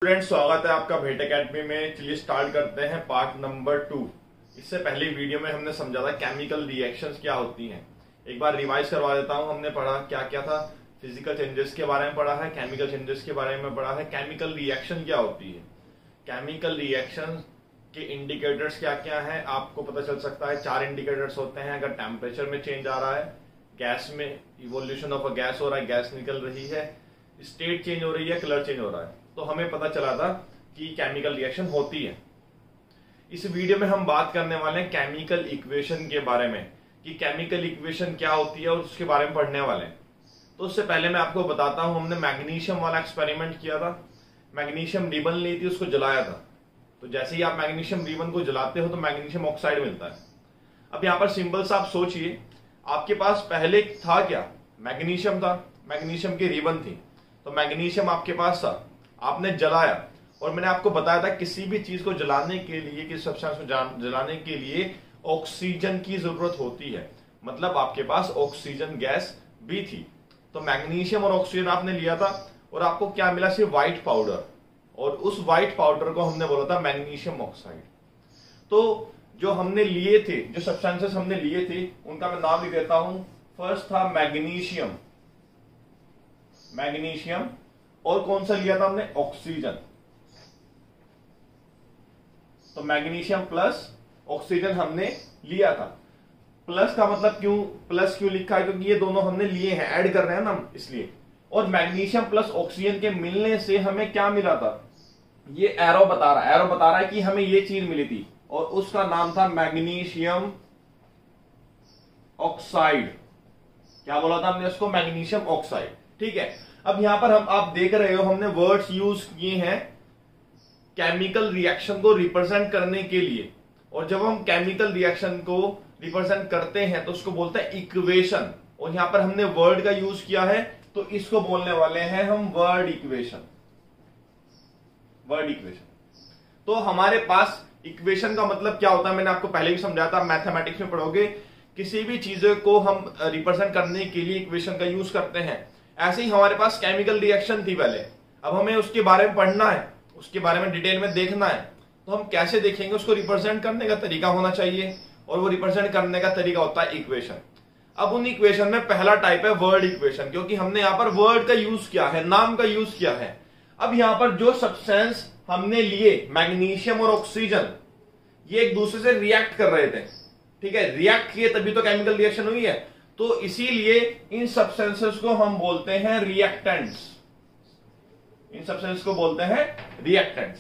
Student, स्वागत है आपका भेट एकेडमी में। चलिए स्टार्ट करते हैं पार्ट नंबर 2। इससे पहले वीडियो में हमने समझा था केमिकल रिएक्शंस क्या होती हैं। एक बार रिवाइज करवा देता हूं। हमने पढ़ा क्या क्या था। फिजिकल चेंजेस के बारे में पढ़ा है, केमिकल चेंजेस के बारे में पढ़ा है, केमिकल रिएक्शन क्या होती है, केमिकल रिएक्शन के इंडिकेटर्स क्या क्या है आपको पता चल सकता है। 4 इंडिकेटर्स होते हैं। अगर टेम्परेचर में चेंज आ रहा है, गैस में इवोल्यूशन ऑफ अ गैस हो रहा है, गैस निकल रही है, स्टेट चेंज हो रही है, कलर चेंज हो रहा है, तो हमें पता चला था कि केमिकल रिएक्शन होती है। इस वीडियो में हम बात करने वाले हैं केमिकल इक्वेशन के बारे में कि केमिकल इक्वेशन क्या होती है और उसके बारे में पढ़ने वाले हैं। तो उससे पहले मैं आपको बताता हूं, हमने मैग्नीशियम वाला एक्सपेरिमेंट किया था। मैग्नीशियम रिबन ली थी, उसको जलाया था। तो जैसे ही आप मैग्नीशियम रिबन को जलाते हो तो मैग्नीशियम ऑक्साइड मिलता है। अब यहां पर सिंबल्स आप सोचिए, आपके पास पहले था क्या, मैग्नीशियम था, मैग्नीशियम की रिबन थी, तो मैग्नीशियम आपके पास था, आपने जलाया। और मैंने आपको बताया था किसी भी चीज को जलाने के लिए, किसी सब्सटेंस को जलाने के लिए ऑक्सीजन की जरूरत होती है। मतलब आपके पास ऑक्सीजन गैस भी थी। तो मैग्नीशियम और ऑक्सीजन आपने लिया था और आपको क्या मिला, सिर्फ व्हाइट पाउडर। और उस व्हाइट पाउडर को हमने बोला था मैग्नीशियम ऑक्साइड। तो जो हमने लिए थे, जो सब्सटेंसेस हमने लिए थे, उनका मैं नाम लिख देता हूं। फर्स्ट था मैग्नीशियम, मैग्नीशियम, और कौन सा लिया था हमने, ऑक्सीजन। तो मैग्नीशियम प्लस ऑक्सीजन हमने लिया था। प्लस का मतलब क्यों, प्लस क्यों लिखा है, क्योंकि ये दोनों हमने लिए हैं, ऐड कर रहे हैं ना इसलिए। और मैग्नीशियम प्लस ऑक्सीजन के मिलने से हमें क्या मिला था, ये एरो बता रहा है कि हमें ये चीज मिली थी और उसका नाम था मैग्नीशियम ऑक्साइड। क्या बोला था हमने उसको, मैग्नीशियम ऑक्साइड। ठीक है। अब यहां पर आप देख रहे हो, हमने वर्ड्स यूज किए हैं केमिकल रिएक्शन को रिप्रेजेंट करने के लिए। और जब हम केमिकल रिएक्शन को रिप्रेजेंट करते हैं तो उसको बोलते हैं इक्वेशन। और यहां पर हमने वर्ड का यूज किया है, तो इसको बोलने वाले हैं हम वर्ड इक्वेशन। Word equation. तो हमारे पास इक्वेशन का मतलब क्या होता है, मैंने आपको पहले भी समझाया था, मैथमेटिक्स में पढ़ोगे। किसी भी चीजों को हम रिप्रेजेंट करने के लिए इक्वेशन का यूज करते हैं। ऐसे ही हमारे पास केमिकल रिएक्शन थी पहले, अब हमें उसके बारे में पढ़ना है, उसके बारे में डिटेल में देखना है। तो हम कैसे देखेंगे, उसको रिप्रेजेंट करने का तरीका होना चाहिए, और वो रिप्रेजेंट करने का तरीका होता है इक्वेशन। अब उन इक्वेशन में पहला टाइप है वर्ड इक्वेशन, क्योंकि हमने यहां पर वर्ड का यूज किया है, नाम का यूज किया है। अब यहां पर जो सब्सटेंस हमने लिए, मैग्नीशियम और ऑक्सीजन, ये एक दूसरे से रिएक्ट कर रहे थे। ठीक है, रिएक्ट किए तभी तो केमिकल रिएक्शन हुई है। तो इसीलिए इन सब्सटेंसेस को हम बोलते हैं रिएक्टेंट्स। इन सब्सटेंस को बोलते हैं रिएक्टेंट्स,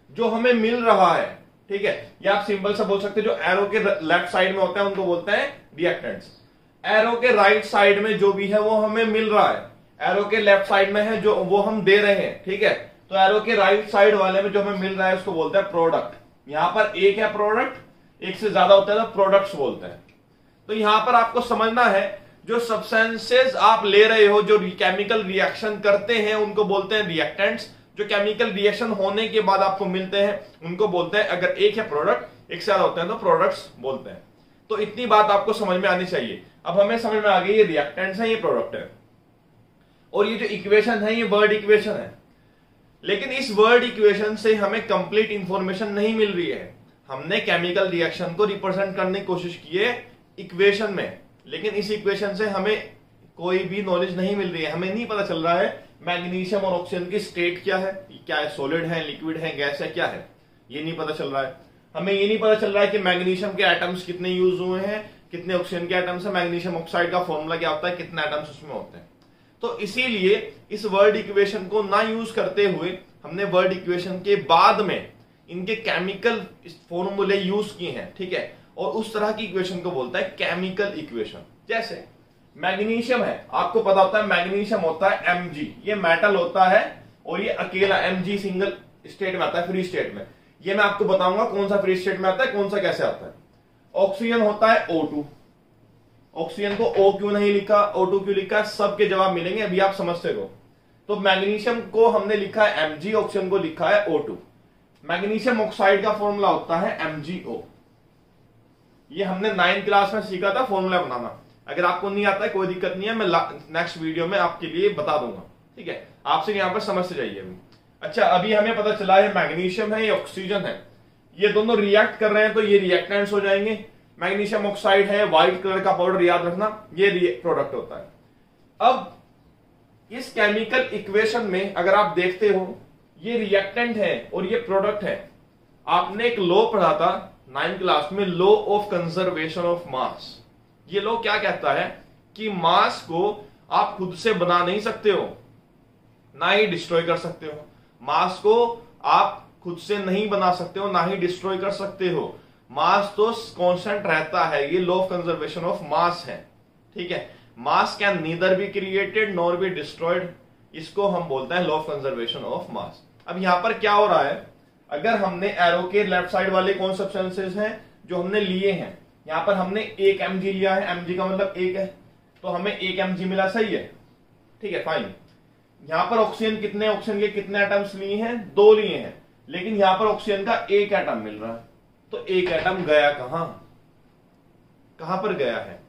जो हमें मिल रहा है। ठीक है, या आप सिंपल से बोल सकते हैं, जो एरो के लेफ्ट साइड में होते हैं उनको बोलते हैं रिएक्टेंट्स। एरो के राइट साइड में जो भी है वो हमें मिल रहा है, एरो के लेफ्ट साइड में है जो वो हम दे रहे हैं। ठीक है, तो एरो के राइट साइड वाले में जो हमें मिल रहा है उसको बोलते हैं प्रोडक्ट। यहां पर एक है प्रोडक्ट, एक से ज्यादा होता है तो प्रोडक्ट्स बोलते हैं। तो यहां पर आपको समझना है, जो सब्सटेंसेस आप ले रहे हो, जो केमिकल रिएक्शन करते हैं, उनको बोलते हैं रिएक्टेंट्स। जो केमिकल रिएक्शन होने के बाद आपको मिलते हैं उनको बोलते हैं, अगर एक है प्रोडक्ट, एक से ज्यादा होते हैं तो प्रोडक्ट्स बोलते हैं। तो इतनी बात आपको समझ में आनी चाहिए। अब हमें समझ में आ गई, ये रिएक्टेंट्स है, ये प्रोडक्ट है, और ये जो इक्वेशन है ये वर्ड इक्वेशन है। लेकिन इस वर्ड इक्वेशन से हमें कंप्लीट इंफॉर्मेशन नहीं मिल रही है। हमने केमिकल रिएक्शन को रिप्रेजेंट करने की कोशिश की है इक्वेशन में, लेकिन इस इक्वेशन से हमें कोई भी नॉलेज नहीं मिल रही है। हमें नहीं पता चल रहा है मैग्नीशियम और ऑक्सीजन की स्टेट क्या है, क्या है, सॉलिड है, लिक्विड है, गैस है, क्या है, ये नहीं पता चल रहा है। हमें ये नहीं पता चल रहा है कि मैग्नीशियम के एटम्स कितने यूज हुए हैं, कितने ऑक्सीजन के एटम्स है, मैग्नीशियम ऑक्साइड का फॉर्मूला क्या होता है, कितने एटम्स उसमें होते हैं। तो इसीलिए इस वर्ड इक्वेशन को ना यूज करते हुए हमने वर्ड इक्वेशन के बाद में इनके केमिकल फॉर्मूले यूज किए हैं। ठीक है, और उस तरह की इक्वेशन को बोलता है केमिकल इक्वेशन। जैसे मैग्नीशियम है, आपको पता होता है मैग्नीशियम होता है Mg, ये मेटल होता है और ये अकेला Mg सिंगल स्टेट में आता है, फ्री स्टेट में। ये मैं आपको बताऊंगा कौन सा फ्री स्टेट में आता है, कौन सा कैसे आता है। ऑक्सीजन होता है O2, ऑक्सीजन को O क्यों नहीं लिखा, O2 क्यों लिखा, सबके जवाब मिलेंगे, अभी आप समझते रहो। तो मैग्नीशियम को हमने लिखा है Mg, ऑक्सीजन को लिखा है O2। मैग्नीशियम ऑक्साइड का फॉर्मूला होता है MgO। ये हमने 9th क्लास में सीखा था फॉर्मूला बनाना। अगर आपको नहीं आता है कोई दिक्कत नहीं है, मैं नेक्स्ट वीडियो में आपके लिए बता दूंगा। ठीक है, आप सिर्फ यहां पर समझ से जाइए। अच्छा, अभी हमें पता चला है मैग्नीशियम है, ये ऑक्सीजन है, ये दोनों रिएक्ट कर रहे हैं तो ये रिएक्टेंट्स हो जाएंगे। मैग्नीशियम ऑक्साइड है, व्हाइट कलर का पाउडर, याद रखना, ये प्रोडक्ट होता है। अब इस केमिकल इक्वेशन में अगर आप देखते हो, ये रिएक्टेंट है और ये प्रोडक्ट है। आपने एक लॉ पढ़ा था 9th क्लास में, law of conservation of mass. ये लॉ क्या कहता है कि मास को आप खुद से बना नहीं सकते हो, ना ही डिस्ट्रॉय कर सकते हो। मास को आप खुद से नहीं बना सकते हो, ना ही डिस्ट्रॉय कर सकते हो। मास तो कांस्टेंट रहता है, ये law of conservation of mass है। ठीक है, मास can neither be created nor be destroyed, इसको हम बोलते हैं law of conservation of mass. अब यहां पर क्या हो रहा है, अगर हमने एरो के लेफ्ट साइड वाले कौन सब्सटेंसेस हैं जो हमने लिए हैं, यहां पर हमने 1 mg लिया है, mg का मतलब 1 है, तो हमें 1 mg मिला, सही है, ठीक है, फाइन। यहां पर ऑक्सीजन कितने, ऑक्सीजन के कितने एटम्स लिए हैं, 2 लिए हैं, लेकिन यहां पर ऑक्सीजन का 1 एटम मिल रहा है, तो 1 एटम गया कहां पर गया है,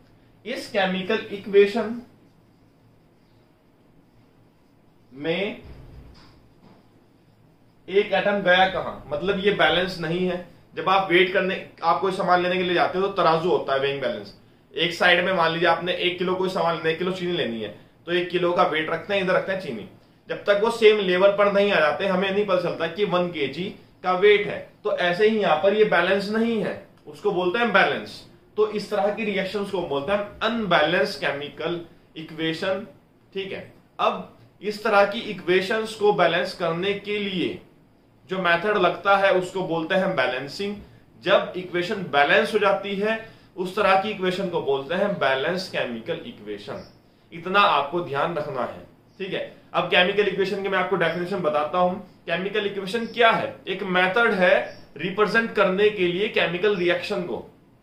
इस केमिकल इक्वेशन में 1 एटम गया कहां, मतलब ये बैलेंस नहीं है। जब आप वेट करने, आप कोई सामान लेने के लिए जाते हो तो तराजू होता है, वेइंग बैलेंस। एक साइड में मान लीजिए आपने 1 किलो कोई सामान लेना, 1 किलो चीनी लेनी है, तो 1 किलो का वेट रखते हैं, इधर रखते हैं चीनी। जब तक वो सेम लेवल पर नहीं आ जाते, हमें नहीं पता चलता कि 1 kg का वेट है। तो ऐसे ही यहां पर ये बैलेंस नहीं है, उसको बोलते हैं बैलेंस। तो इस तरह की रिएक्शंस को बोलते हैं अनबैलेंस केमिकल इक्वेशन। ठीक है, अब इस तरह की इक्वेशंस को बैलेंस करने के लिए जो मेथड लगता है उसको बोलते हैं बैलेंसिंग। जब इक्वेशन बैलेंस हो जाती है, उस तरह की इक्वेशन को बोलते हैं बैलेंस केमिकल इक्वेशन। इतना आपको ध्यान रखना है, ठीक है। अब केमिकल इक्वेशन की मैं आपको डेफिनेशन बताता हूं। केमिकल इक्वेशन क्या है, एक मेथड है रिप्रेजेंट करने के लिए केमिकल रिएक्शन को।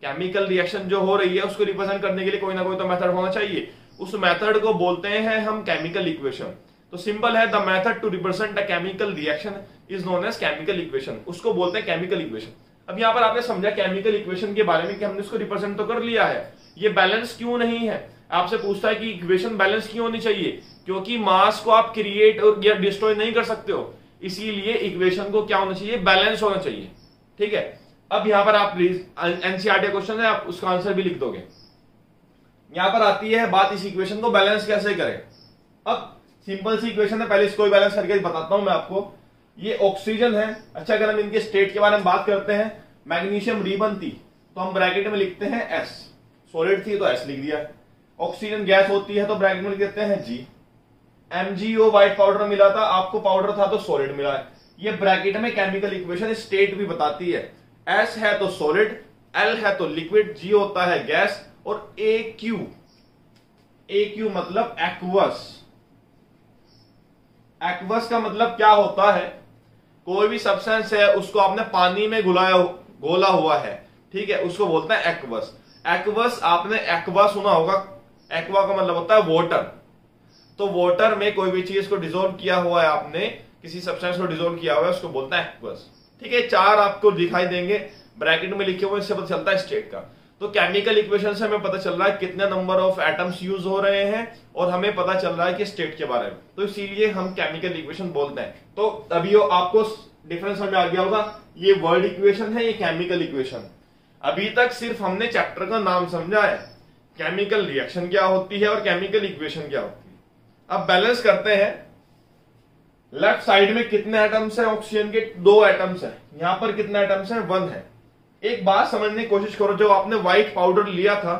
केमिकल रिएक्शन जो हो रही है उसको रिप्रेजेंट करने के लिए कोई ना कोई तो मेथड होना चाहिए, उस मेथड को बोलते हैं हम केमिकल इक्वेशन। तो सिंपल है, the method to represent a chemical reaction is known as chemical equation, उसको बोलते हैं केमिकल इक्वेशन। अब यहां पर आपने समझा केमिकल इक्वेशन के बारे में कि हमने उसको रिप्रेजेंट तो कर लिया है, ये बैलेंस क्यों नहीं है। आपसे पूछता है कि इक्वेशन बैलेंस क्यों होनी चाहिए, क्योंकि मास को आप क्रिएट और या डिस्ट्रॉय नहीं कर सकते हो, इसीलिए इक्वेशन को क्या होना चाहिए, बैलेंस होना चाहिए। ठीक है, अब यहां पर आप एनसीईआरटी क्वेश्चन है, आप उसका आंसर भी लिख दोगे। यहां पर आती है बात इस इक्वेशन को बैलेंस कैसे करें। अब सिंपल सी इक्वेशन है, पहले इसको बैलेंस करके बताता हूं मैं आपको। ये ऑक्सीजन है। अच्छा, अगर हम इनके स्टेट के बारे में बात करते हैं, मैग्नीशियम रिबन थी तो हम ब्रैकेट में लिखते हैं S, सॉलिड थी तो S लिख दिया। ऑक्सीजन गैस होती है तो ब्रैकेट में लिख देते हैं G। MgO व्हाइट पाउडर मिला था, आपको पाउडर था तो सॉलिड मिला है। ये ब्रैकेट में केमिकल इक्वेशन स्टेट भी बताती है। S है तो सॉलिड, L है तो लिक्विड, G होता है गैस, और AQ मतलब एक्वस। एक्वस का मतलब क्या होता है, कोई भी सब्सटेंस है उसको आपने पानी में घोला हुआ है, ठीक है, उसको बोलते हैं एक्वस। एक्वस, आपने एक्वा सुना होगा, एक्वा का मतलब होता है वाटर। तो वाटर में कोई भी चीज को डिसॉल्व किया हुआ है, आपने किसी सब्सटेंस को डिसॉल्व किया हुआ है, उसको बोलते हैं एक्वस। ठीक है, 4 आपको दिखाई देंगे ब्रैकेट में लिखे हुए, इससे पता चलता है स्टेट का। तो केमिकल इक्वेशन से हमें पता चल रहा है कितने नंबर ऑफ एटम्स यूज हो रहे हैं, और हमें पता चल रहा है कि स्टेट के बारे में, तो इसीलिए हम केमिकल इक्वेशन बोलते हैं। तो अभी आपको डिफरेंस समझ आ गया होगा, ये वर्ड इक्वेशन है, ये केमिकल इक्वेशन। अभी तक सिर्फ हमने चैप्टर का नाम समझा है, केमिकल रिएक्शन क्या होती है और केमिकल इक्वेशन क्या होती है। अब बैलेंस करते हैं। लेफ्ट साइड में कितने एटम्स हैं, ऑक्सीजन के 2 एटम्स हैं। यहां पर कितने एटम्स हैं, 1 है। एक बात समझने की कोशिश करो, जब आपने व्हाइट पाउडर लिया था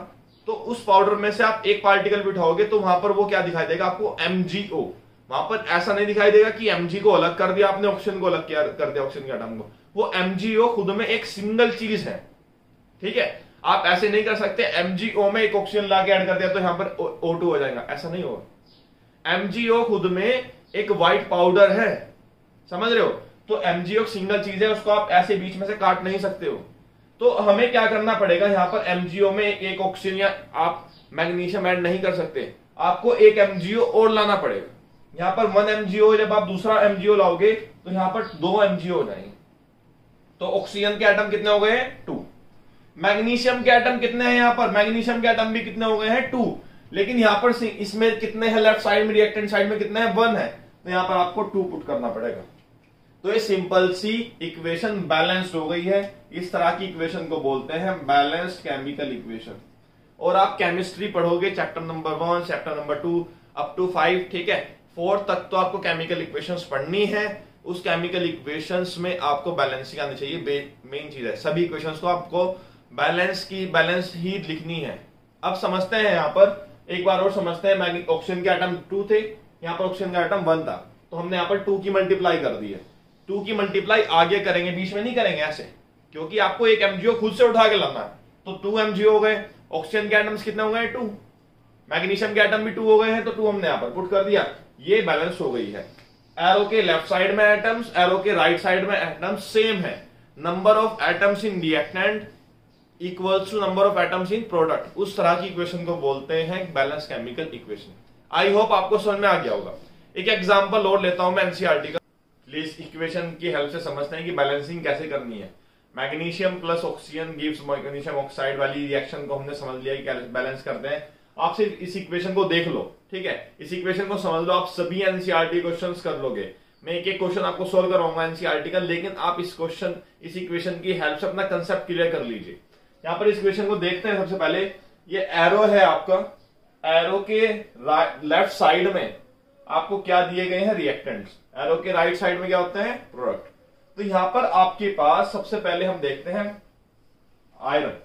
तो उस पाउडर में से आप एक पार्टिकल बिठाओगे तो वहां पर वो क्या दिखाई देगा आपको, MgO। वहां पर ऐसा नहीं दिखाई देगा कि Mg को अलग कर दिया आपने, ऑक्सीजन को अलग कर दिया, ऑक्सीजन के एटम को। वो MgO खुद में एक सिंगल चीज है, ठीक है। आप ऐसे नहीं कर सकते MgO में एक ऑक्सीजन ला के ऐड कर दिया तो यहां पर O2 हो जाएगा, ऐसा नहीं होगा। MgO खुद में एक व्हाइट पाउडर है, समझ रहे हो। तो MgO सिंगल चीज है, उसको आप ऐसे बीच में से काट नहीं सकते हो। तो हमें क्या करना पड़ेगा, यहां पर MgO में एक ऑक्सीजन या आप मैग्नीशियम ऐड नहीं कर सकते, आपको एक MgO और लाना पड़ेगा। यहां पर 1 MgO, जब आप दूसरा MgO लाओगे तो यहां पर 2 MgO हो जाएंगे। तो ऑक्सीजन के एटम कितने हो गए हैं, 2। मैग्नीशियम के एटम कितने हैं, यहां पर मैग्नीशियम के एटम भी कितने हो गए हैं, 2। लेकिन यहां पर इसमें कितने हैं, लेफ्ट साइड में रिएक्टेंट साइड में कितने हैं, 1 है, तो यहां पर आपको 2 पुट करना पड़ेगा। तो ये सिंपल सी इक्वेशन बैलेंस्ड हो गई है। इस तरह की इक्वेशन को बोलते हैं बैलेंस्ड केमिकल इक्वेशन। और आप केमिस्ट्री पढ़ोगे chapter number 1, chapter number 2 up to 5, ठीक है, 4 तक तो आपको केमिकल इक्वेशंस पढ़नी है। उस केमिकल इक्वेशंस में आपको बैलेंसिंग आनी चाहिए, मेन चीज है। सभी इक्वेशंस को आपको बैलेंस ही लिखनी है। अब समझते हैं, यहां पर एक बार और समझते हैं। ऑक्सीजन के एटम 2 थे, यहां पर ऑक्सीजन का एटम 1 था, तो हमने यहां पर 2 की मल्टीप्लाई कर दी है। 2 की मल्टीप्लाई आगे करेंगे, बीच में नहीं करेंगे ऐसे, क्योंकि आपको एक एमजीओ खुद से उठा के लाना है। तो 2 एमजीओ हो गए। ऑक्सीजन के एटम्स कितने हो गए? 2। मैग्नीशियम के एटम भी 2 हो गए हैं, तो 2 हमने यहां पर पुट कर दिया। ये बैलेंस हो गई है। एरो के लेफ्ट साइड में एटम्स, एरो के राइट साइड में एटम्स सेम है। Number of atoms in reactant equals to number of atoms in product. उस तरह की इक्वेशन को बोलते हैं balance chemical equation. I hope आपको समझ में आ गया होगा। एक एग्जांपल और लेता हूं मैं एनसीईआरटी का, प्लीज इक्वेशन की हेल्प से समझते हैं कि बैलेंसिंग कैसे करनी है। Magnesium plus oxygen gives magnesium oxide वाली रिएक्शन को हमने समझ लिया कि बैलेंस करते हैं। आप सिर्फ इस इक्वेशन को देख लो, ठीक है, इस इक्वेशन को समझ लो, आप सभी एनसीईआरटी क्वेश्चंस कर लोगे। मैं एक एक क्वेश्चन आपको सोल्व करवाऊंगा एनसीईआरटी का, लेकिन आप इस इक्वेशन की हेल्प से अपना कंसेप्ट क्लियर कर लीजिए। यहां पर इस इक्वेशन को देखते हैं। सबसे पहले ये एरो है आपका, एरो के लेफ्ट साइड में आपको क्या दिए गए हैं? रिएक्टेंट्स। एरो के राइट साइड में क्या होते हैं? प्रोडक्ट। तो यहां पर आपके पास सबसे पहले हम देखते हैं आयरन,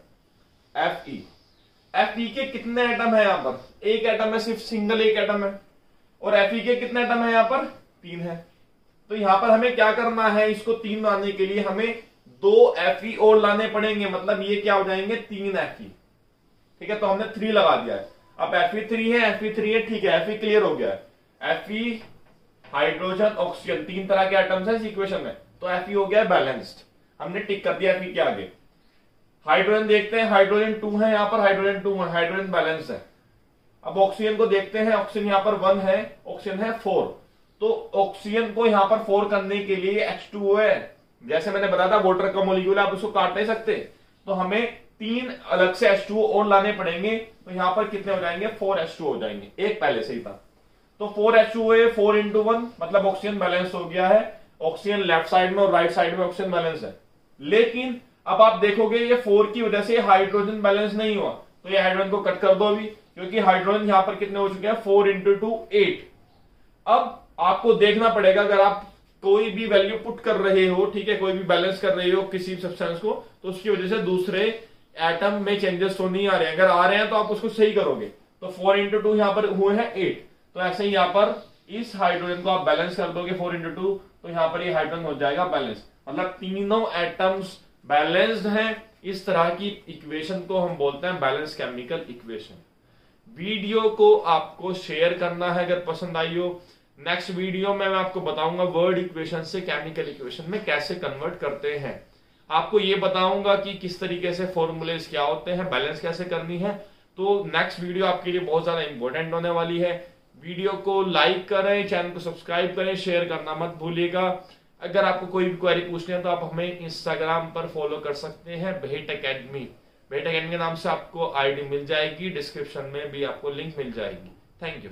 Fe के कितने एटम है? यहां पर एक एटम है, सिर्फ सिंगल एक एटम है। और Fe के कितने एटम है? यहां पर 3 है। तो यहां पर हमें क्या करना है? इसको 3 लाने के लिए हमें 2 Fe और लाने पड़ेंगे, मतलब ये क्या हो जाएंगे? 3 Fe, ठीक है। तो हमने 3 लगा दिया है। अब Fe3 है, ठीक है, Fe क्लियर हो गया है। Fe, हाइड्रोजन, ऑक्सीजन, 3 तरह के एटम्स है इस इक्वेशन में, तो Fe हो गया बैलेंस्ड। हमने टिक कर दिया Fe के आगे। हाइड्रोजन देखते हैं, हाइड्रोजन 2 है, यहां पर हाइड्रोजन 2 है, हाइड्रोजन बैलेंस है। अब ऑक्सीजन को देखते हैं, ऑक्सीजन यहां पर 1 है, ऑक्सीजन है 4। तो ऑक्सीजन को यहां पर 4 करने के लिए H2O है, जैसे मैंने बताया था वाटर का मॉलिक्यूल, आप उसको काट नहीं सकते, तो हमें 3 अलग से H2O और लाने पड़ेंगे। तो यहां पर कितने हो जाएंगे? 4 H2O हो जाएंगे, एक पहले से ही था। तो 4 H2O है, 4 into 1, मतलब ऑक्सीजन बैलेंस हो गया है। ऑक्सीजन लेफ्ट साइड में और राइट साइड में ऑक्सीजन बैलेंस है। लेकिन अब आप देखोगे ये 4 की वजह से हाइड्रोजन बैलेंस नहीं हुआ, तो ये हाइड्रोजन को कट कर दो अभी, क्योंकि हाइड्रोजन यहां पर कितने हो चुके हैं? 4 into 2 8। अब आपको देखना पड़ेगा, अगर आप कोई भी वैल्यू पुट कर रहे हो, ठीक है, कोई भी बैलेंस कर रहे हो किसी सब्सटेंस को, तो उसकी वजह से दूसरे एटम में चेंजेस तो नहीं आ रहे हैं। अगर आ रहे हैं तो आप उसको सही करोगे। तो 4 into 2 यहां पर हुए हैं 8, तो ऐसे ही यहां पर इस हाइड्रोजन को आप बैलेंस कर दोगे 4 into 2, तो यहां पर ये हाइड्रोजन हो जाएगा बैलेंस, मतलब तीनों एटम्स बैलेंस्ड हैं। इस तरह की इक्वेशन को हम बोलते हैं बैलेंस केमिकल इक्वेशन। वीडियो को आपको शेयर करना है अगर पसंद आई हो। नेक्स्ट वीडियो में मैं आपको बताऊंगा वर्ड इक्वेशन से केमिकल इक्वेशन में कैसे कन्वर्ट करते हैं। आपको ये बताऊंगा कि किस तरीके से फॉर्मूलेस क्या होते हैं, बैलेंस कैसे करनी है। तो नेक्स्ट वीडियो आपके लिए बहुत ज्यादा इंपॉर्टेंट होने वाली है। वीडियो को लाइक करें, चैनल को सब्सक्राइब करें, शेयर करना मत भूलिएगा। अगर आपको कोई भी क्वेरी पूछनी है तो आप हमें इंस्टाग्राम पर फॉलो कर सकते हैं, भेट एकेडमी। भेट एकेडमी के नाम से आपको आईडी मिल जाएगी, डिस्क्रिप्शन में भी आपको लिंक मिल जाएगी। Thank you.